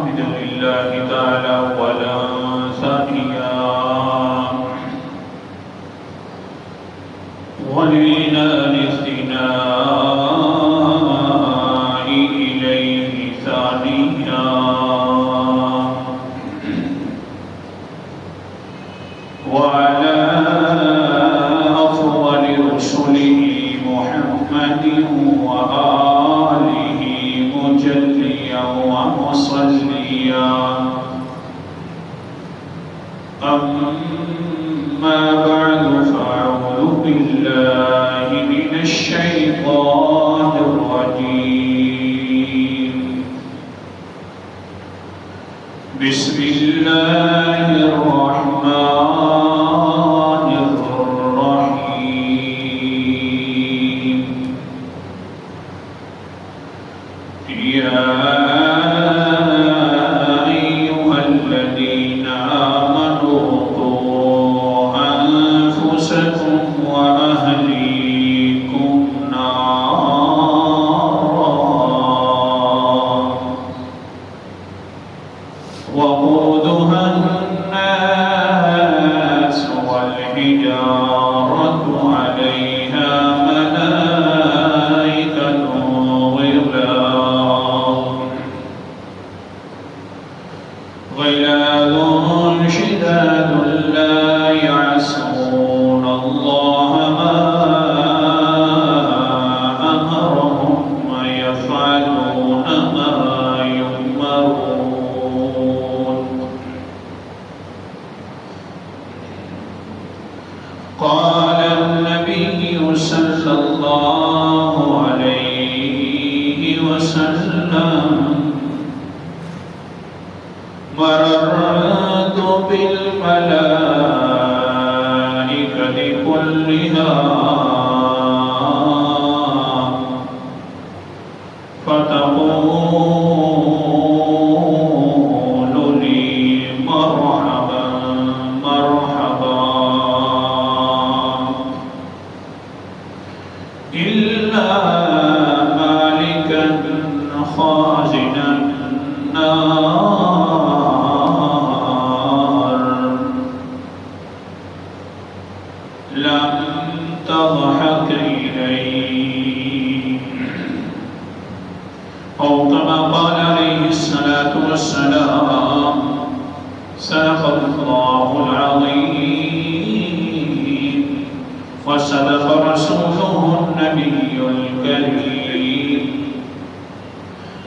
الحمد لله تعالى أولا ثانيا ولله الثناء إليه ثانيا وعلى أفضل رسله محمد وآله مجليا ومصليا أما بعد فأعوذ بالله من الشيطان الرجيم بسم الله الرحمن الرحيم يا أيها الذين آمنوا قوا أنفسكم وأهليكم نارا وقودها الناس والحجارة عليها ملائكة غلاظ شداد لا يعصون الله ما أمرهم ويفعلون ما يؤمرون قال النبي صلى الله عليه وسلم مررت بالملائكة كلها فتقول لي مرحبا مرحبا إلا مالكا خازن النار لم تضحك إليه أو كما قال عليه الصلاة والسلام صدق الله العظيم وصدق رسوله النبي الكريم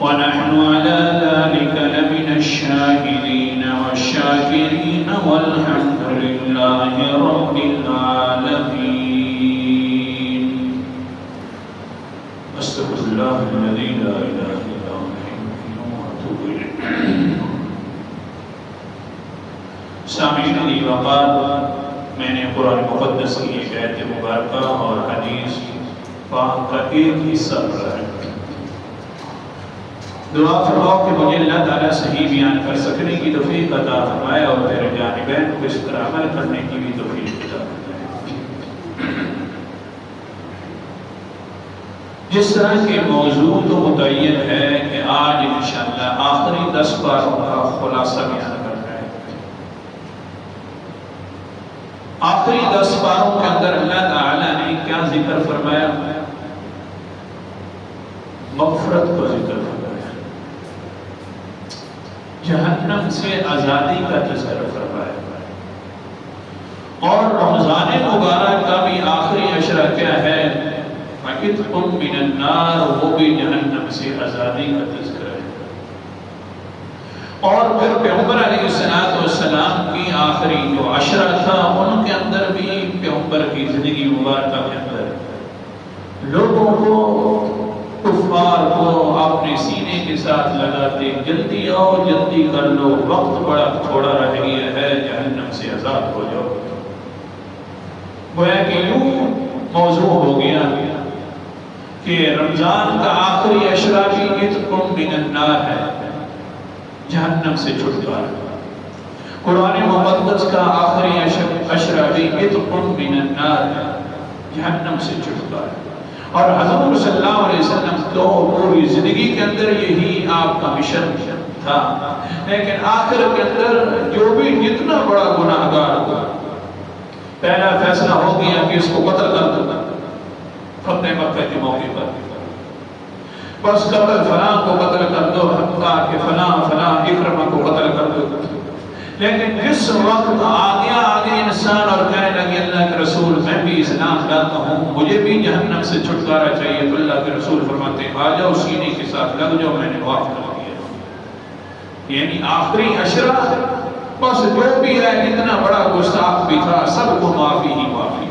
ونحن على ذلك لمن الشاهدين والشاكرين والحمد لله رب العالمين أستغفر الله الذي لا إله إلا هو وأتوب إليه سامعین علی وقار میں نے قرآن مقدس کی ایک آیت مبارکہ اور حدیث پاک کا ایک حصہ پڑھا ہے دعا فرماؤ کہ مجھے اللہ تعالیٰ صحیح بیان کر سکنے کی توفیق عطا فرمائے اور میرے جانبین کو اس طرح عمل کرنے کی بھی توفیق عطا فرمائے جس طرح کے موضوع تو متعین ہے کہ آج انشاءاللہ آخری 10 باروں کا خلاصہ بیان کرنا ہے آخری 10 باروں کے اندر اللہ تعالیٰ نے کیا ذکر فرمایا مغفرت کو ذکر فرمایا جہنم سے آزادی کا تذکرہ فرمایا اور رمضان مبارک کا بھی آخری عشرہ کیا ہے فَعِتْقٌ مِّنَ النَّارِ وہ بھی جہنم سے آزادی کا تذکرہ ہے اور پھر پیغمبر علیہ السلام کی آخری جو عشرہ تھا ان کے اندر بھی پیغمبر کی زندگی مبارکہ کے اندر لوگوں کو کفار کو اپنے سینے کے ساتھ لگاتے جلدی آؤ جلدی کر لو وقت بڑا تھوڑا رہ گیا ہے جہنم سے آزاد ہو جاؤ گویا کہ یوں موضوع ہو گیا کہ رمضان کا آخری عشرہ بھی عتق من النار ہے جہنم سے چھٹکارا قرآن مقدس کا آخری عشرہ بھی عتق من النار ہے جہنم سے چھٹکارا اور حضور صلی اللہ علیہ وسلم تو پوری زندگی کے اندر یہی آپ کا مشن تھا، لیکن آخر کے اندر جو بھی جتنا بڑا گناہگار ہوا، پہلا فیصلہ ہو گیا کہ اس کو قتل کر دو فتح مکہ کے موقع پر، بس قتل فلاں کو قتل کر دو، حتیٰ کہ فلاں اکرمہ کو قتل کر دو۔ لیکن جس وقت آگے انسان اور کہنے لگے اللہ کے رسول میں بھی اسلام لاتا ہوں، مجھے بھی جہنم سے چھٹکارا چاہیے، تو اللہ کے رسول فرماتے ہیں آ جاؤ سینے کے ساتھ لگ جاؤ، میں نے معاف کر دیا۔ یعنی آخری عشرہ بس جو بھی ہے، جتنا بڑا گستاخ بھی تھا، سب کو معافی ہی معافی۔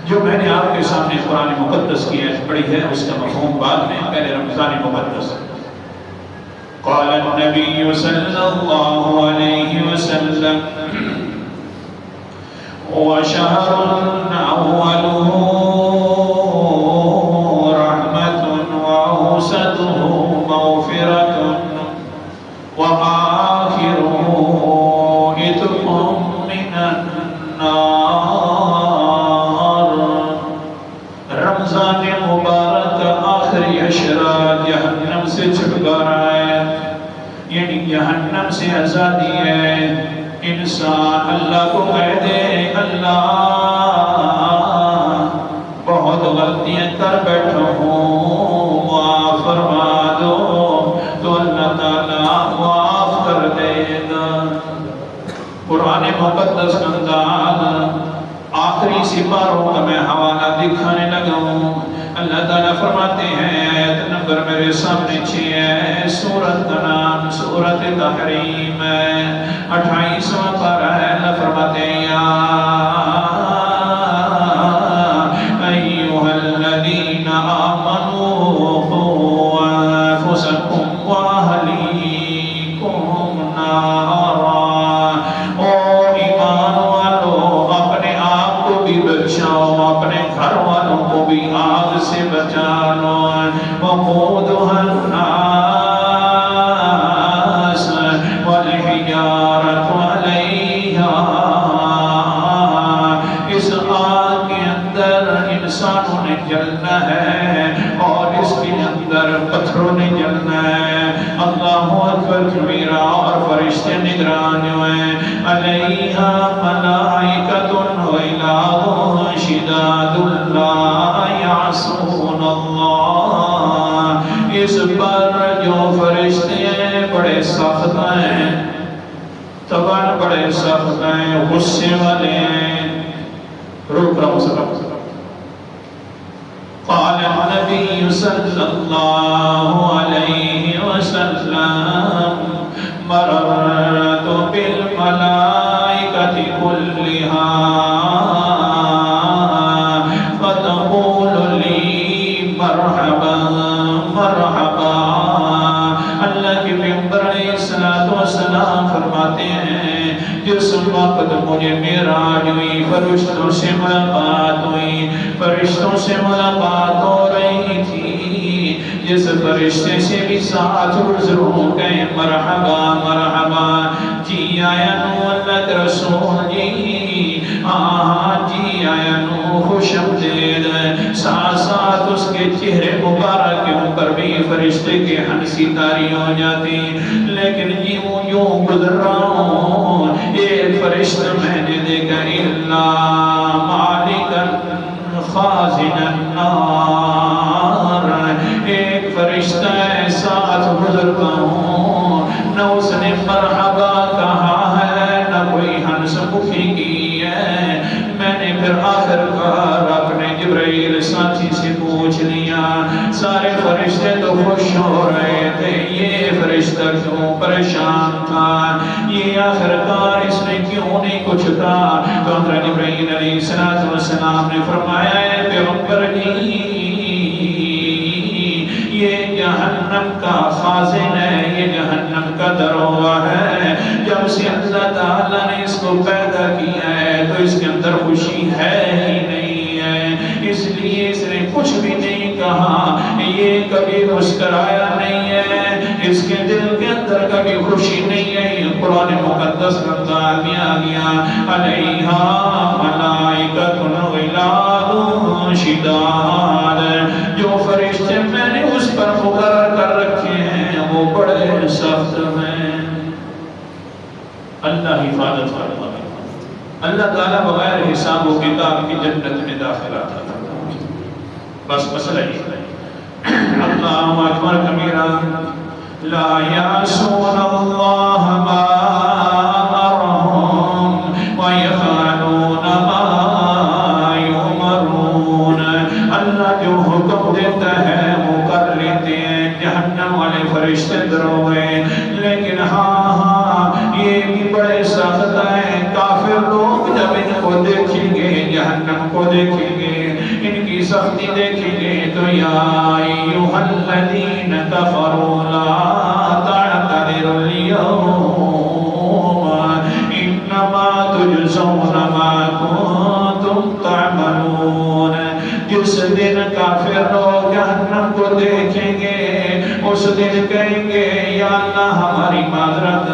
جو میں نے آپ کے سامنے قرآن مقدس کی آیت پڑھی ہے، اس کا مفہوم بعد میں، پہلے رمضان مقدس۔ قال النبي صلى الله عليه وسلم وشهر أوله رحمة وأوسطه مغفرة وآخره عتق من النار۔ رمضان مبارک آخری عشرہ جہنم سے چھٹکارا ہے، یعنی جہنم سے آزادی ہے۔ انسان اللہ کو کہہ دے اللہ بہت غلطیاں کر بیٹھا ہوں، معاف فرما دو، تو اللہ تعالیٰ معاف کر دے گا۔ قرآن مقدس کا انداز آخری سپاروں کا میں حوالہ دکھانے لگا ہوں۔ اللہ تعالیٰ فرماتے ہیں، آیت نمبر میرے سامنے 6 ہے، سورت کا نام سورت تحریم ہے، 28واں پارہ ہے۔ اللہ فرماتے ہیں یا ایھا الذین آمنوا قوا انفسکم واہلیکم نارا، او ایمان والو اپنے آپ کو بھی بچاؤ، اپنے گھر والوں کو بھی آگ سے بچا لو۔ وقودها الناس والحجارة علیہا، اس آگ کے اندر انسانوں نے جلنا ہے اور اس کے اندر پتھروں نے جلنا ہے۔ اللہ اکبر کبیرہ، اور فرشتے نگران جو ہیں، علیہا ملائکۃ غلاظ شداد لا یعصون اللہ، اس پر جو فرشتے ہیں بڑے سخت ہیں، طبعاً بڑے سخت ہیں، غصے والے ہیں۔ روک رہا ہوں سلام۔ قال النبی صلی اللہ علیہ وسلم مررت بالملائکۃ کلہا فتقول لی مرحبا مرحبا۔ اللہ کے پیغمبر علیہ السلام فرماتے ہیں، جس وقت مجھے معراج ہوئی، فرشتوں سے ملاقات ہوئی، فرشتوں سے ملاقات ہو رہی تھی، جس فرشتے سے بھی ساتھ گزروں کہیں مرحبا مرحبا، جی آیا نو اللہ کے رسول جی، جی آیا نو خوش آمدید۔ ساتھ ساتھ اس کے چہرے مبارک کے اوپر بھی فرشتے کے ہنسی تاری ہو جاتی، لیکن جی وہ یوں گزر رہا ہوں، ایک فرشتہ میں نے دیکھا الا مالکا خازن النار، ایک فرشتہ ساتھ گزرتا ہوں، نہ اس نے مرحبا کہا ہے، نہ کوئی ہنس مکھی کی ہے۔ میں نے پھر آخر کار اپنے جبرائیل ساتھی سے پوچھ لیا، سارے فرشتے تو خوش ہو رہے تھے، یہ فرشتہ کیوں پریشان تھا، یہ آخر کار اس نے کیوں نہیں کچھ کہا؟ تو حضرت جبرائیل علیہ السلام نے فرمایا ہے پیغمبر جی، یہ جہنم کا خازن ہے، یہ جہنم کا دروازہ ہے، جب سے اللہ تعالیٰ نے اس کو پیدا کیا ہے تو اس کے اندر خوشی ہے ہی نہیں ہے، اس لیے اس نے کچھ بھی نہیں کہا، یہ کبھی مسکرایا نہیں ہے، اس کے دل کے اندر کبھی خوشی نہیں ہے۔ یہ قرآن مقدس کا انداز آ گیا، علیہا ملائکۃ غلاظ شداد، جو فرشتے میں نے اس پر مقرر کر رکھے ہیں وہ بڑے سخت ہیں۔ اللہ حفاظت فرمائے، اللہ تعالیٰ بغیر حساب و کتاب کی جنت میں داخلہ فرمائے۔ بس مسئلہ یہ ہے۔ اللہ اکبر کبیرہ، لا یعصون اللہ ما امرهم ویفعلون ما یؤمرون۔ اللہ جو حکم دیتا ہے وہ کر لیتے ہیں، جہنم والے فرشتے ڈروے، لیکن ہاں یہ بھی بڑے سخت ہیں۔ کافر لوگ جب ان کو دیکھیں گے، جہنم کو دیکھیں گے، ان کی سختی دیکھیں گے تو یا ایھا الذین کفروا لا تعتذروا اليوم انما تجزون ما کنتم تعملون۔ جس دن کافر لوگ جہنم کو دیکھیں گے، اس دن کہیں گے یا اللہ ہماری معذرت،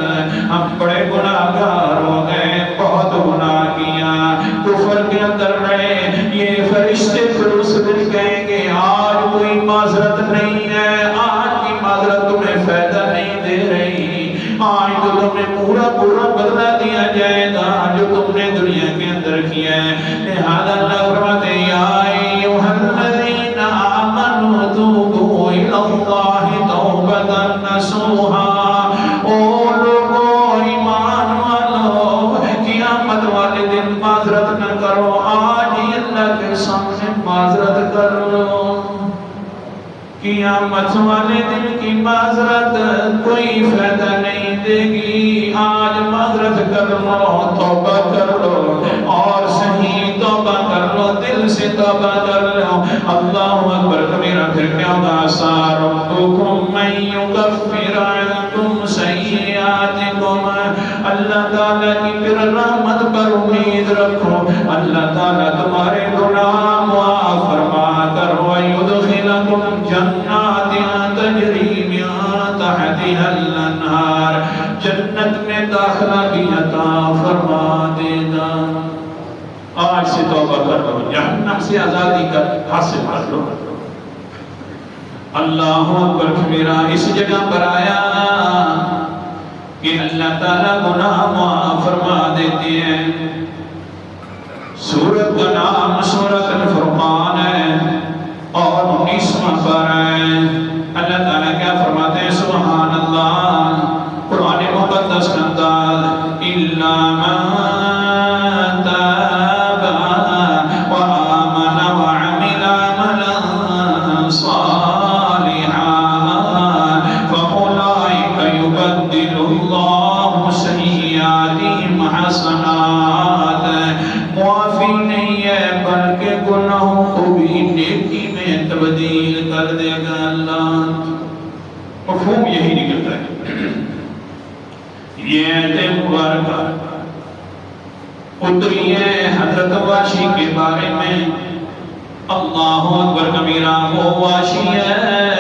ہم بڑے گناہگار ہو گئے، بہت گناہ کیا، کفر کے اندر رہے۔ یہ فرشتے پھر اس دن کہیں گے آج کوئی معذرت نہیں ہے، آج کی معذرت تمہیں فائدہ نہیں دے رہی، آج تو تمہیں پورا بدلہ دیا جائے گا جو تم نے دنیا کے اندر کیا ہے۔ لہذا اللہ فرماتے ہیں یا ایھا الذین آمنوا توبوا الی اللہ توبۃ نصوحا۔ او لوگو ایمان والو، قیامت والے دن معذرت نہ کرو، آج ہی اللہ کے سامنے معذرت کر لو۔ قیامت والے دن کی معذرت کوئی فائدہ نہیں دے گی، آج معذرت کر لو، توبہ کر لو، اور صحیح توبہ کر لو، دل سے توبہ کر لو۔ اللہ اکبر کبیرہ۔ پھر کیا ہوگا؟ عسیٰ ربکم ان یکفر عنکم سیئاتکم۔ اللہ تعالیٰ کی پھر رحمت پر امید رکھو، اللہ تعالیٰ تمہارے گناہ معاف فرما کر ویدخلکم جنات تجری من تحتها الانہار، جنت میں داخلہ بھی عطا فرما دے گا۔ آج سے توبہ کر لو، جہنم سے آزادی کا حاصل کر لو۔ اللہ اکبر کبیرہ۔ اس جگہ پر آیا کہ اللہ تعالیٰ گناہ معاف فرما دیتے ہیں۔ سورت کا نام سورت الفرقان ہے اور 19واں پارہ ہے۔ اللہ تعالیٰ کیا فرماتے ہیں؟ سبحان اللہ، قرآن مقدس کا انداز، اِلَّا مَن تَابَ وَآمَنَ وَعَمِلَ عَمَلًا صَالِحًا فَأُولَٰئِكَ يُبَدِّلُ اللَّهُ سَيِّئَاتِهِمْ حَسَنَاتٍ۔ معافی نہیں ہے بلکہ گناہوں کو بھی نیکی میں تبدیل کر دے گا اللہ۔ مفہوم یہی نکلتا ہے۔ یہ آیت مبارکہ اتری ہے حضرت واشی کے بارے میں۔ اللہ اکبر کبیرہ۔ وہ واشی ہے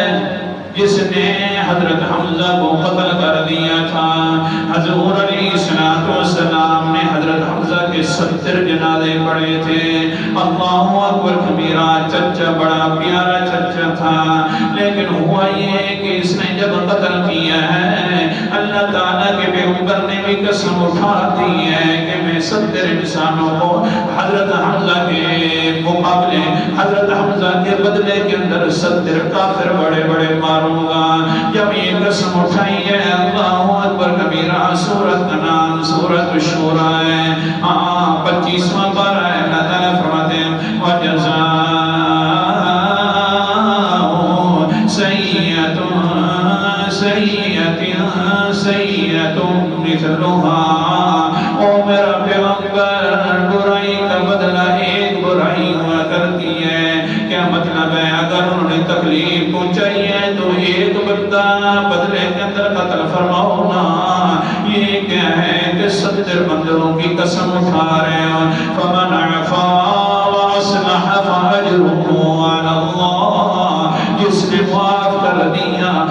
جس نے حضرت حمزہ کو قتل کر دیا تھا۔ حضور علیہ السلام نے حضرت حمزہ کے 70 جنازے پڑھے تھے۔ اللہ اکبر کبیرہ۔ چچا بڑا پیارا چچا تھا، لیکن ہوا یہ کہ اس نے جب قتل کیا ہے، اللہ تعالیٰ کے پیغمبر نے بھی قسم اٹھا دی ہے کہ میں 70 انسانوں کو حضرت حمزہ کے مقابلے، حضرت حمزہ کے بدلے کے اندر 70 کافر بڑے بڑے ماروں گا۔ جب یہ قسم اٹھائی ہے، اللہ اکبر کبیرہ، سورت کا نام سورت الشورى ہے، 25واں پارہ ہے۔ اللہ تعالیٰ فرماتے ہیں وَجَزَاءُ سَيِّئَةٍ سَيِّئَةٌ مِثْلُهَا۔ او میرا پیغمبر، برائی کا بدلہ ایک برائی ہوا کرتی ہے۔ کیا مطلب ہے؟ اگر انہوں نے تکلیف پہنچائی ہے تو ایک بندہ بدلے کے اندر قتل فرماؤ نا۔ یہ کیا ہے کہ 70 بندوں کی قسم اٹھا رہے ہیں۔ فَمَنْ عَفَا وَأَصْلَحَ فَأَجْرُهُ عَلَى اللَّهِ۔ جس نے معاف کر دیا،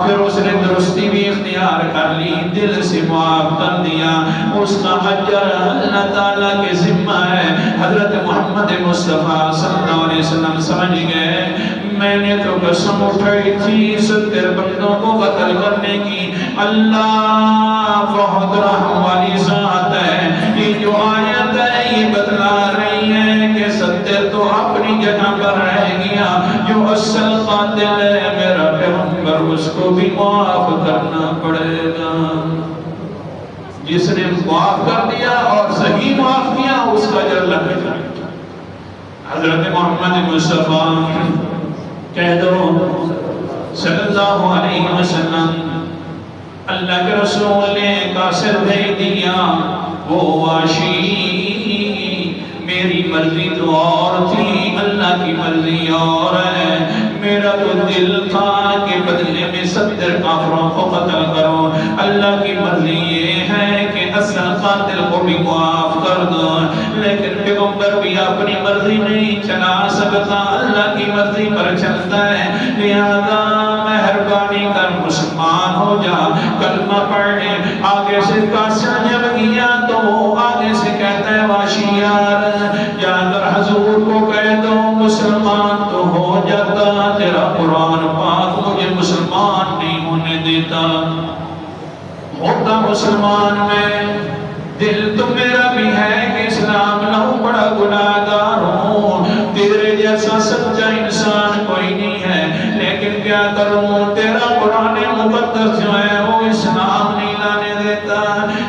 پھر اس نے درستی بھی اختیار کر لی، دل سے معاف کر دیا، اس کا اجر اللہ تعالیٰ کے ذمہ ہے۔ حضرت محمد مصطفیٰ صلی اللہ علیہ وسلم سمجھ گئے میں نے تو قسم اٹھائی تھی 70 بندوں کو قتل کرنے کی. اللہ بہت رحم والی ذات ہے. یہ جو آیت ہے یہ بتلا رہی ہے کہ 70 تو اپنی جگہ پر رہ گیا. جو اصل قاتل ہے میرا پیغمبر اس کو بھی معاف کرنا پڑے گا. جس نے معاف کر دیا اور صحیح معاف کیا اس کا اجر اللہ ملے گا. حضرت محمد مصطفیٰ کہہ دو صلی اللہ علیہ وسلم اللہ کے رسول نے قاصد بھیج دیا. وہ واشی میری مرضی تو اور تھی اللہ کی مرضی اور ہے. میرا تو دل تھا کہ بدلے میں 70 کافروں کو قتل کرو. اللہ کی مرضی یہ ہے کہ اصل قاتل کو بھی معاف کر دو. لیکن پیغمبر بھی اپنی مرضی نہیں چلا سکتا اللہ کی مرضی پر چلتا ہے. لہذا مہربانی کر مسلمان ہو جا کلمہ پڑھ لے. آگے سے قاسم جب گیا تو وہ آگے سے کہتا ہے واشی یار جا کر حضور کو کہہ دو مسلمان تو ہو جاتا. تیرا قرآن پاک مجھے مسلمان نہیں ہونے دیتا. ہوتا مسلمان میں دل تو میرا بھی ہے کہ اسلام لاؤں بڑا گناہگار ہوں. تیرے جیسا سچا انسان کوئی نہیں ہے. لیکن کیا کروں تیرا قرآن مقدس جو ہے وہ اسلام نہیں لانے دیتا.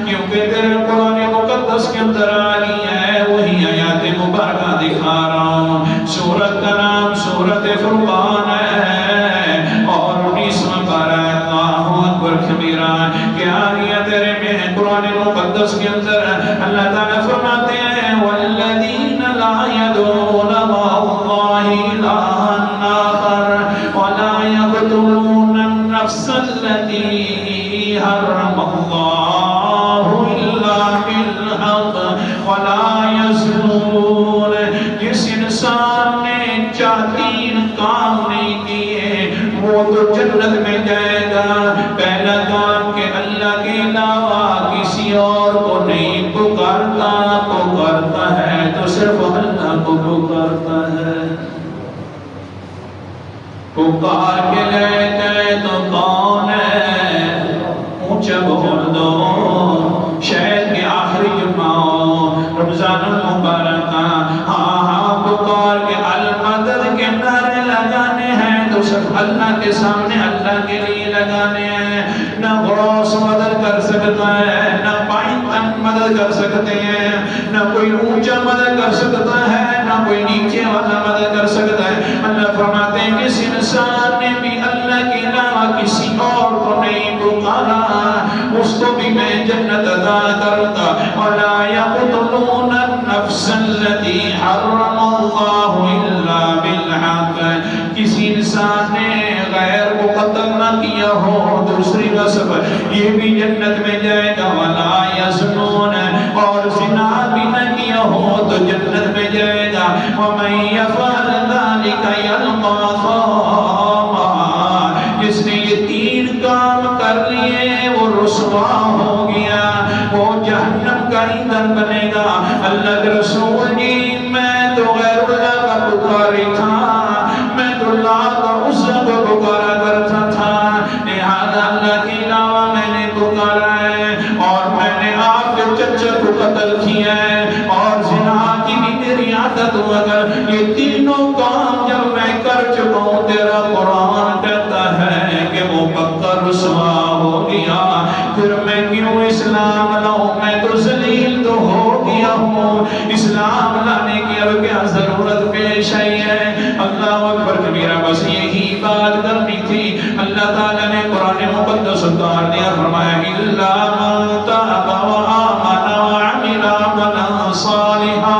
کیونکہ تیرے قرآن مقدس کے اندر آئی ہے وہی آیات مبارکہ دکھا رہا ہوں. سورت کا نام سورت فرقان ہے اور 19واں پارہ اللہ اکبر کبیرہ. کیا آیا تیرے میں قرآن مقدس کے اندر اللہ تعالیٰ فرماتے ہیں والذین لا يدعون مع اللہ الہا آخر ولا يقتلون النفس التي حرم اللہ الا بالحق ولا يزنون. جس انسان نے 4 کام نہیں کیے وہ تو جنت میں جائے گا. پہلا کام کہ اللہ کے علاوہ کسی اور کو نہیں پکارتا. پکارتا ہے تو صرف اللہ کو پکارتا ہے. پکار کے لے گئے تو کون ہے اونچا بول دو. شہر کے آخری جمعہ رمضان المبارک ہاں پکار کے المدد کے نعرے لگانے ہیں تو صرف اللہ کے سامنے اللہ کے لیے لگانے ہیں. نہ غوث مدد کر سکتا ہے نہ پائن مدد کر سکتے ہیں نہ کوئی اونچا مدد کر سکتا ہے نہ کوئی نیچے والا مدد کر سکتا ہے. اللہ فرماتے ہیں جس انسان نے بھی اللہ کے علاوہ کسی اور کو نہیں پکارا اس کو بھی میں جنت عطا کرتا. ولا يقتلون النفس التي حرم اللہ الا بالحق. کسی انسان نے غیر کو قتل نہ کیا ہو دوسری غصب یہ بھی جنت میں جائے گا. ولا يزنون اور زنا بھی نہ کیا ہو تو جنت میں جائے گا. ومن يفعل ذلك يلقى أثاما. جس نے یہ 3 کام کر لیے وہ رسوا ہو گیا وہ جہنم کا ایندھن بنے گا. اللہ کے رسول جی میں تو غیر اللہ کا پکاری تھا. میں تو اللہ کا عزت کو پکارا کرتا تھا. لہذا اللہ کے علاوہ میں نے پکارا ہے اور میں نے آپ کے چچا کو قتل کیا ہے اور زنا کی بھی میری عادت ہو. اگر یہ تینوں کام جب میں کر چکا ہوں تیرا قرآن کہتا ہے کہ وہ پکا رسوا ہو گیا. پھر میں کیوں اسلام لاؤں؟ میں تو ذلیل تو ہو گیا ہوں. اسلام لانے کی اب کیا ضرورت پیش آئی ہے؟ اللہ اکبر کبیرہ. بس یہی بات کرنی تھی. اللہ تعالیٰ نے قرآن مقدس اتار دیا. فرمایا الا من تاب وآمن وعمل عملا صالحا.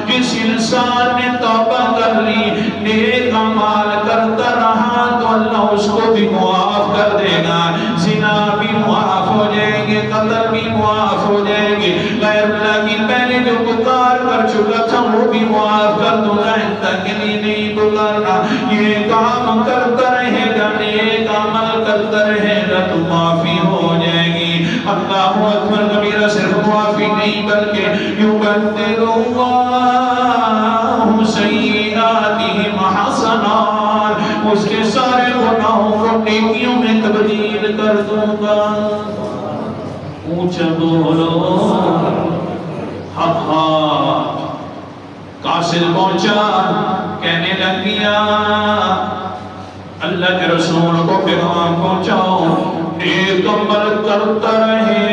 جس انسان نے توبہ کر لی نیک اعمال کرتا رہا تو اللہ اس کو بھی معاف کر دے گا. زنا بھی معاف ہو جائیں گے قتل بھی معاف ہو جائیں گے. غیر اللہ کی پہلے جو پکار کر چکا تھا وہ بھی معاف کر دوں گا. انتہا کے لیے نہیں پکارنا. یہ کام کرتا رہے گا نیک عمل کرتا رہے گا تو معافی ہو جائے گی. اللہ اکبر کبیرہ. صرف معافی نہیں بلکہ یبدل اللہ سیئاتہم حسنات. اس کے سارے گناہوں کو نیکیوں میں تبدیل کر دوں گا۔ اونچا بولو حق قاصد پہنچا، کہنے لگ گیا اللہ کے رسول کو پیغام پہنچاؤ، ایک عمل کرتا رہے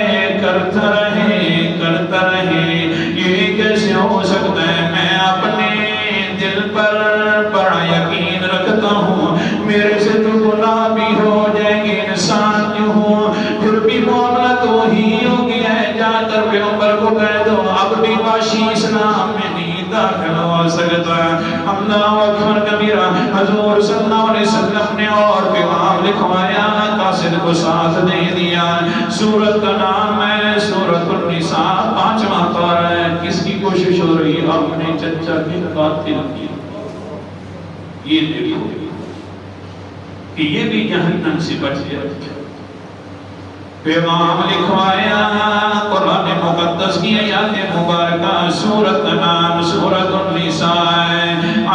کرتا رہے کرتا رہے۔ یہ کیسے ہو سکتا ہے؟ میں اپنے دل پر بڑا یقین رکھتا ہوں، میرے سے تو گناہ بھی ہو جائیں گے، انسان جو ہوں، پھر بھی معاملہ تو ہی ہو گیا ہے۔ جا کر پیغمبر کو کہہ دو اب بھی باشی اسلام میں نہیں داخل ہو سکتا۔ اللہ اکبر کبیرہ۔ حضور صلی اللہ علیہ وسلم نے اور پیغام لکھوایا، قاصد کو ساتھ دے دیا۔ سورت کا نام ہے سورت النساء، 5واں پارہ ہے۔ کس کی کوشش ہو رہی ہے؟ اپنے چچا کی قاتل کی۔ یہ دیکھو کہ یہ بھی جہنم سے بچ گیا۔ پیغام لکھوایا، قرآن مقدس کی آیات مبارکہ، سورت کا نام سورت النساء ہے،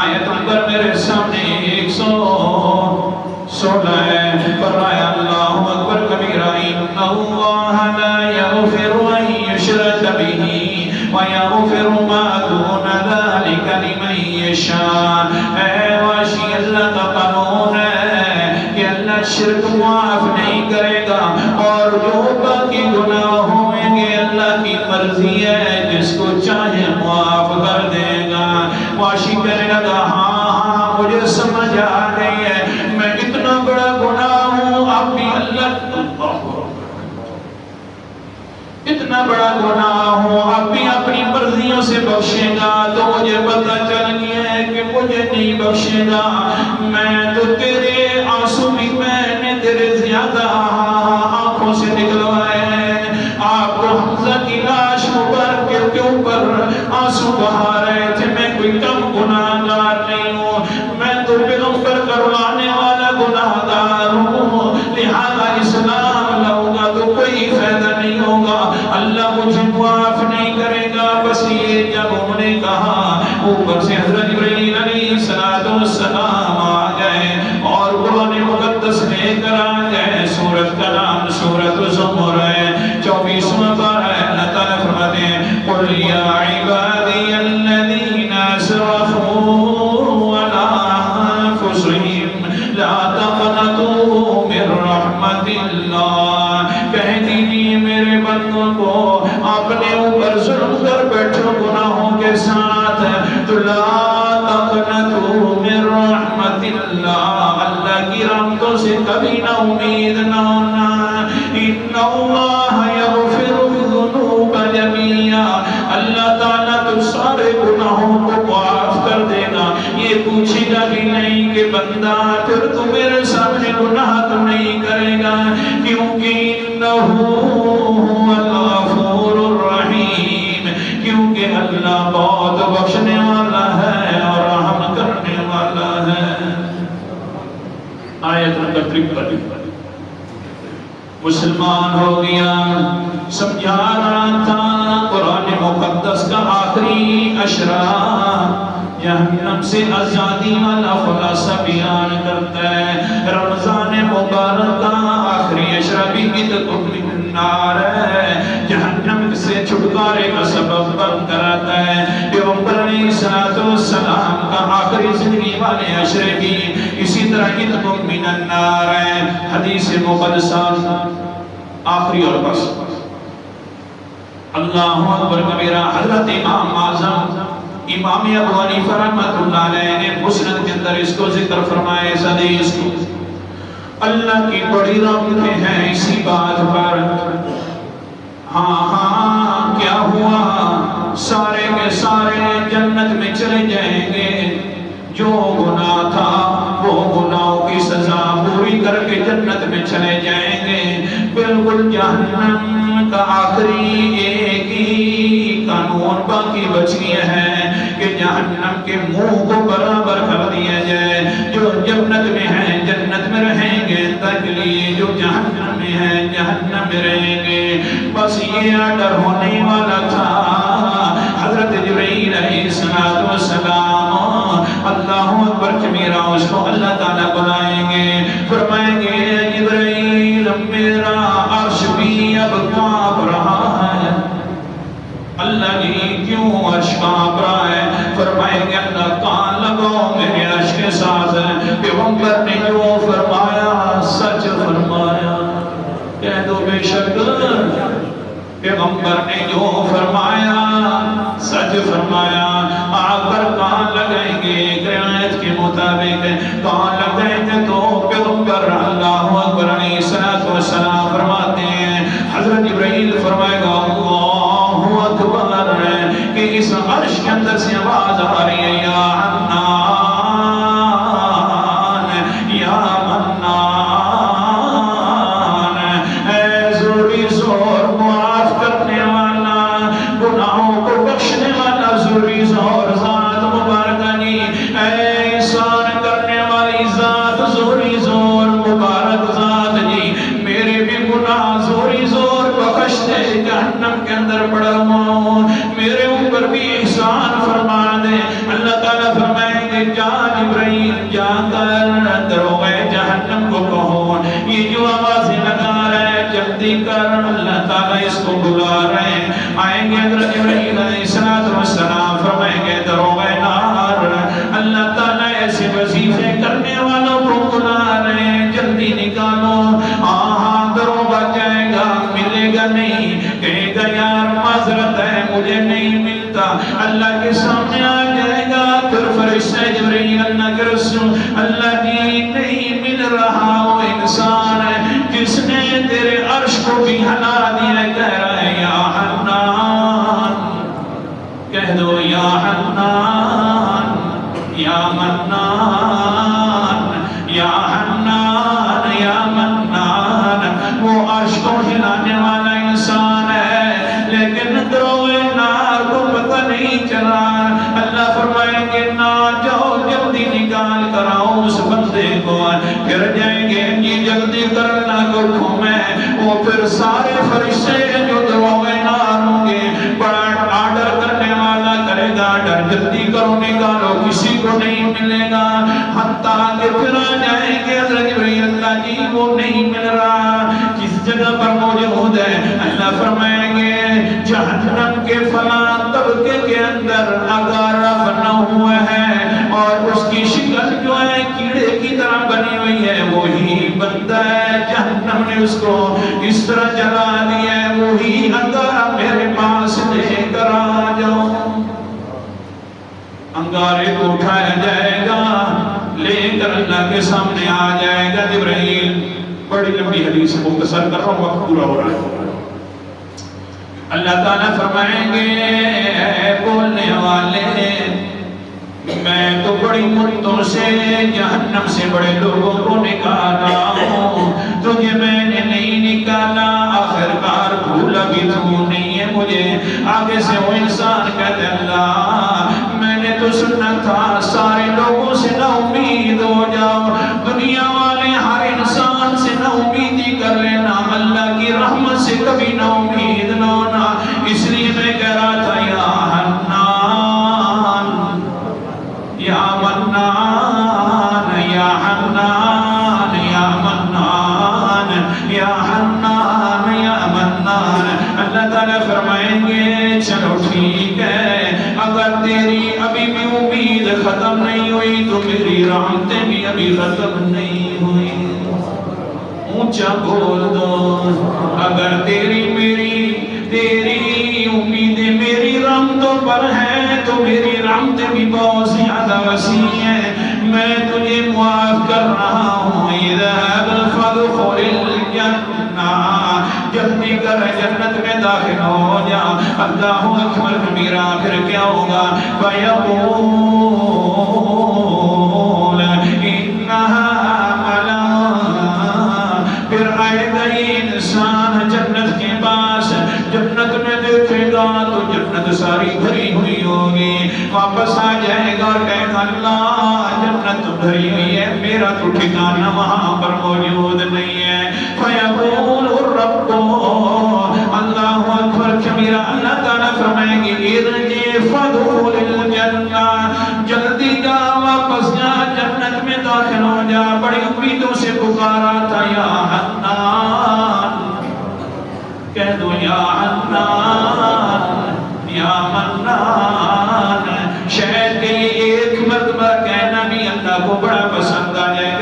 آیت نمبر میرے سامنے 116 ہے۔ فرمایا اللہ اکبر کبیرہ، ان اللہ لا یغفر ان یشرک بہ ویغفر ما دون ذلک لمن یشاء۔ اے واشی، اللہ کا قانون ہے کہ اللہ شرک معاف نہیں کرے گا، اور جو باقی گناہ ہوئیں گے اللہ کی مرضی ہے، جس کو چاہے معاف کر دے گا۔ واشی کہنے لگا ہاں مجھے سمجھ آ گئی ہے، میں اتنا بڑا گناہ ہوں، اب بھی اللہ اتنا بڑا گناہ ہوں، اب بھی اپنی مرضیوں سے بخشے گا، تو مجھے پتہ چل گیا ہے کہ مجھے نہیں بخشے گا۔ میں تو تیرے آنسو بھی میں نے تیرے زیادہ آنکھوں سے نکلوائے ہیں۔ آپ کو حمزہ کی لاش مبارک کے اوپر آنسو بہا رہے تھے، میں کوئی کم گناہ گار نہیں ہوں، میں تو پیغمبر کروانے والا گناہ گار ہوں، لہذا اسلام لاؤں گا تو کوئی فائدہ نہیں ہوگا، اللہ مجھے معاف نہیں کرے گا۔ بس یہ جب انہوں نے کہا، اوپر سے حضرت جبرائیل علیہ السلام آ گئے اور قرآن مقدس لے کر آ گئے۔ سورت کا نام سورت زمر ہے، 24واں پارہ ہے۔ اللہ تعالیٰ فرماتے ہیں قُلْ يَا عِبَادِيَ الَّذِينَ أَسْرَفُوا عَلَىٰ أَنفُسِهِمْ لَا تَقْنَطُوا مِن رَحْمَتِ اللَّهِ۔ کہہ دیجیے میرے بندوں کو، اپنے اوپر ظلم کر بیٹھو گناہوں کے ساتھ، تو لا تقنطوا من رحمت اللہ، اللہ کی رحمتوں سے کبھی نہ امید نہ ہونا۔ ان اللہ یغفر الذنوب جميعا، اللہ تعالیٰ تو سارے گناہوں کو معاف کر دے گا، یہ پوچھے گا بھی نہیں کہ بندہ پھر تو میرے سامنے گناہ تو نہیں کرے گا، کیونکہ انہ هو الغفور الرحیم، کیونکہ اللہ بہت بخشنے والا ہے اور رحم کرنے والا ہے۔ آیت نمبر 53۔ مسلمان ہو گیا، سمجھا رہا تھا قرآن مقدس کا آخری اشرا جہنم سے آزادی والا خلاصہ بیان کرتا ہے۔ رمضان مبارک کا آخری اشرا بھی عتق من النار ہے، جہنم سے چھٹکارے کا سبب بن کراتا ہے۔ پیغمبر علیہ السلام کا آخری زندگی والے اشرے بھی اسی طرح عتق من النار ہے۔ حدیث مقدسہ آخری اور بس اللہ اکبر کبیرہ، حضرت امام اعظم امام ابو حنیفہ رحمۃ اللہ علیہ نے مسند کے اندر اس کو ذکر فرمایا، اس حدیث کو۔ اللہ کی بڑی رحمتیں ہیں اسی بات پر۔ ہاں کیا ہوا؟ سارے کے سارے جنت میں چلے جائیں گے، جو گناہ تھا وہ گناہوں کی سزا پوری کر کے جنت میں چلے جائیں گے۔ بالکل جہنم کا آخری ایک ہی قانون باقی بچ گیا ہے کہ جہنم کے منہ کو برابر کر دیا جائے۔ جو جنت میں ہیں جنت میں رہیں گے تک لیے، جو جہنم میں ہیں جہنم میں رہیں گے۔ بس یہ آرڈر ہونے والا تھا۔ حضرت جبرائیل علیہ السلام اللہ اکبر کبیرہ، اس کو اللہ تعالیٰ بلائے پیغمبر نے جو فرمایا سچ فرمایا. کہہ دو بے شک پیغمبر نے جو فرمایا سچ فرمایا. آپ پر کان لگائیں گے ایک روایت کے مطابق کان لگائیں گے تو پیغمبر اللہ اکبر علیہ السلام فرماتے ہیں حضرت جبرائیل فرمائے گا اللہ اکبر کہ اس عرش کے اندر سے آواز آ رہی ہے یا حنان یا منان اے زوری زور معاف کرنے والا گناہوں کو بخشنے والا زوری زور ذات مبارکہ جی اے احسان کرنے والی ذات زوری زور مبارک ذات جی میرے بھی گناہ زوری زور بخش دے جہنم کے اندر پڑا ہوں میرے اوپر بھی احسان فرما دے. اللہ تعالیٰ فرمائیں گے جا جبرائیل جا کر دروغے جہنم کو کہو یہ جو آوازیں لگا رہے جلدی کر. اللہ تعالیٰ اس کو بلا رہے ہیں آئیں گے حضرت جبرائیل علیہ السلام فرمائیں گے دروغے نار اللہ تعالیٰ ایسے وظیفے کرنے والوں کو بلا رہے ہیں جلدی نکالو. آہاں دروغہ جائے گا ملے گا نہیں کہے گا یار معذرت ہے مجھے نہیں ملتا. اللہ کے سامنے آ جائے گا پھر فرشتہ جبرائیل اللہ کے رسول اللہ جی نہیں مل رہا وہ انسان ہے جس نے تیرے عرش کو بھی ہلا دیا. کہہ رہا ہے یا حنان کہہ دو یا حنان یا منان یا حنان یا منان. وہ عرش کو ہلانے والا انسان ہے لیکن دروئے نار کو پتہ نہیں چلا. اللہ فرمائیں گے نہ جاؤ جلدی نکال کر آؤ اس بندے کو. پھر جائیں گے جی جلدی کرنا کو گھومیں وہ پھر سارے فرشتے جو دروئے نار ہوں گے بڑا آرڈر کرنے والا کرے گا ڈر جلدی کرو نکالو کسی کو نہیں ملے گا. حتیٰ کہ پھر آ جائیں گے حضرت جبرائیل اللہ جی وہ نہیں مل رہا کس جگہ پر موجود ہے. اللہ فرمائیں گے جہنم کے فلاں طبقے کے اندر اگارہ بنا ہوا ہے اور اس کی شکل جو ہے کیڑے کی طرح بنی ہوئی ہے وہی بندہ ہے. جہنم نے اس کو اس طرح جلا دیا ہے وہی انگارہ میرے پاس لے کر آ جاؤ. انگارے کو اٹھایا جائے گا لے کر اللہ کے سامنے آ جائے گا جبرائیل. بڑی لمبی حدیث مختصر کر رہا ہوں وقت پورا ہو رہا ہے. اللہ تعالیٰ فرمائیں گے اے بولنے والے میں تو بڑی مدتوں سے جہنم سے بڑے لوگوں کو نکالا ہوں تجھے میں نے نہیں نکالا آخر کار بھولا بھی تو نہیں ہے مجھے. آگے سے وہ انسان کہتے اللہ میں نے تو سننا تھا سارے لوگوں سے نا امید ہو جاؤ دنیا والے ہر انسان سے نا امیدی کر لینا اللہ کی رحمت سے کبھی نا امید نہ ہونا. اس لیے میں کہہ رہا تھا یا حنان یا منان یا حنان یا منان یا حنان یا منان. اللہ تعالیٰ فرمائیں گے چلو ٹھیک ہے اگر تیری ابھی بھی امید ختم نہیں ہوئی تو میری رحمتیں بھی ابھی ختم نہیں ہوئی. اونچا بول دو اگر تیری امیدیں میری رحمتوں پر ہیں تو میری رحمتیں بھی بہت زیادہ وسیع ہیں. میں تجھے معاف کر رہا ہوں اذهب فادخل الجنہ جلدی کر جنت میں داخل ہو جا. اللہ اکبر کبیرہ. پھر کیا ہوگا فیقول انہا ملا. پھر آئے گا یہ انسان جنت کے پاس جنت میں دیکھے گا تو جنت ساری بھری ہوئی ہوگی. واپس آ جائے گا اور کہے گا اللہ جنت بھری ہوئی ہے میرا تو ٹھکانہ وہاں پر موجود نہیں ہے. فیقول الرب اللہ اکبر کبیرہ. اللہ تعالیٰ فرمائیں گے ارجع فادخل الجنہ جلدی جا واپس جا جنت میں داخل ہو جا. بڑی امیدوں سے پکارا تھا یا حنان کہہ دو یا حنان یا منان. شاید کہ یہ ایک مرتبہ کہنا بھی اللہ کو بڑا پسند آ جائے گا.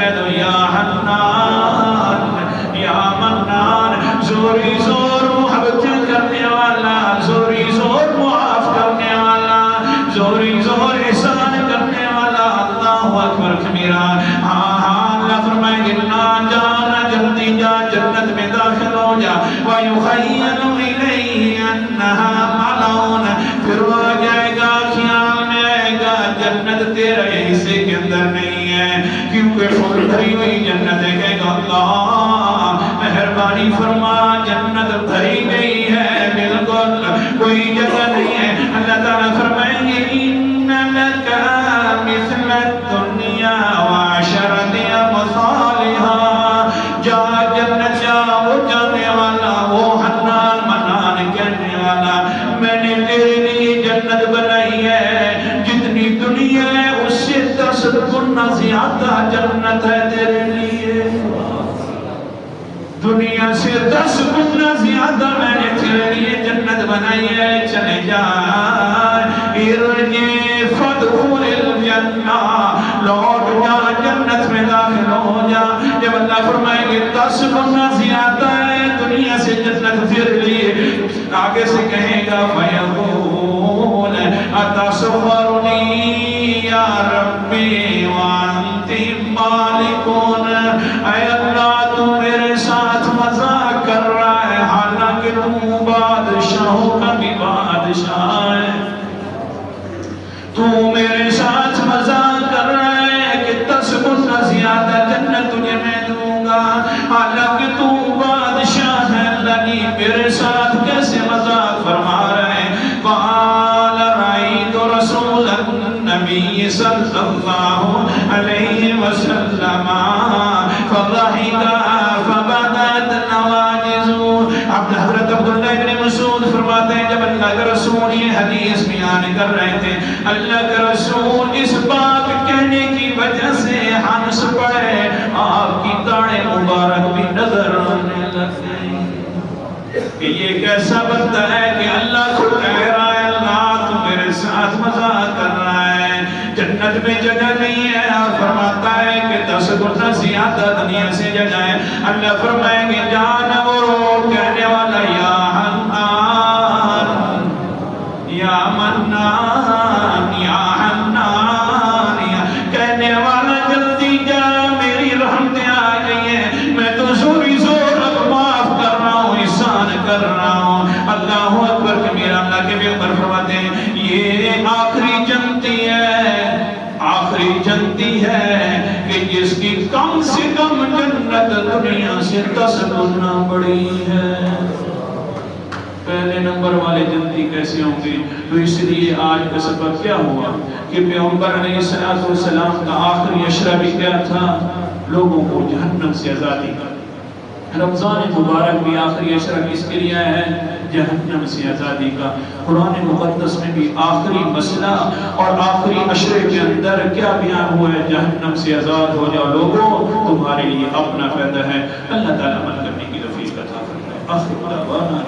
زوری زور احسان کرنے والا اللہ اکبر کبیرہ اللہ فرمائیں گے نا جانا جلدی جا جنت میں داخل ہو جا وَيُخَيَّلُ إِلَيْهِ أَنَّهَا مَلَعُونَ پھر وہ جائے گا خیال میں آئے گا جنت تیرے حصے کے اندر نہیں ہے کیونکہ پھول بھری ہوئی جنت ہے کہے گا اللہ مہربانی فرما جنت بھری گئی ہے بالکل کوئی جگہ نہیں ہے اللہ تعالیٰ فرمائیں گے إِنَّ لَكَ مِثْلَ الدُّنْيَا وَعَشَرَةِ أَمْثَالِهَا جا جنت جا وہ جانے والا وہ حنان منان کہنے والا میں نے تیرے لیے جنت بنائی ہے جتنی دنیا ہے اس سے 10 گنا زیادہ جنت ہے تیرے لیے دنیا سے 10 گنا زیادہ میں نے تیرے لیے جنت بنائی ہے چلے جا ارجع فادخل الجنہ لوٹ جا جنت میں داخل ہو جا جب اللہ فرمائے گے 10 گنا زیادہ ہے دنیا سے جنت تیرے لیے آگے سے کہے گا فیقول اتصغرنی یا ربی وانت مالکون اے اللہ تو میرے ساتھ مذاق کر رہا ہے حالانکہ تو بادشاہوں کا بھی بادشاہ ہے تو میرے ساتھ مذاق کر رہا ہے کہ 10 گنا زیادہ جنت تجھے میں دوں گا حالانکہ تو بادشاہ ہے اللہ نے میرے ساتھ کیسے مذاق فرما رہے ہیں قال رأيت رسول النبي صلى الله عليه وسلم فضحك فبدت نواجزه حضرت عبداللہ ابن مسعود فرماتے ہیں جب اللہ کے رسول یہ حدیث بیان کر رہے تھے اللہ کے رسول اس بات کہنے کی وجہ سے ہنس پڑے آپ کی داڑھیں مبارک بھی نظر آنے لگے کہ یہ کیسا بندہ ہے کہ اللہ کو کہہ رہا ہے اللہ تو میرے ساتھ مذاق کر رہا ہے جنت میں جگہ نہیں ہے اور فرماتا ہے کہ 10 گنا زیادہ دنیا سے جگہ ہے اللہ فرمائیں گے جانا وہ کہنے والا یا حنان یا منان یا حنان کہنے والا جلدی جا میری رحمتیں آ گئی ہیں میں تو زوری زور اب معاف کر رہا ہوں احسان کر رہا ہوں اللہ اکبر کبیرہ اللہ کے پیغمبر فرماتے ہیں یہ آخری جنتی ہے کہ جس کی کم سے کم جنت دنیا سے 10 گنا بڑی ہے پہلے نمبر والے جنتی کیسے ہوں گے تو اس لیے آج کا سبق کیا ہوا کہ پیغمبر علیہ السلام کا آخری اشرہ بھی کیا تھا لوگوں کو جہنم سے آزادی کا رمضان مبارک بھی آخری اشرہ کس کے لیے ہے جہنم سے آزادی کا قرآن مقدس میں بھی آخری مسئلہ اور آخری اشرے کے اندر کیا بیان ہوا ہے جہنم سے آزاد ہو جاؤ لوگوں تمہارے لیے اپنا فائدہ ہے اللہ تعالیٰ عمل کرنے کی توفیق عطا فرمائے آخر دعوانا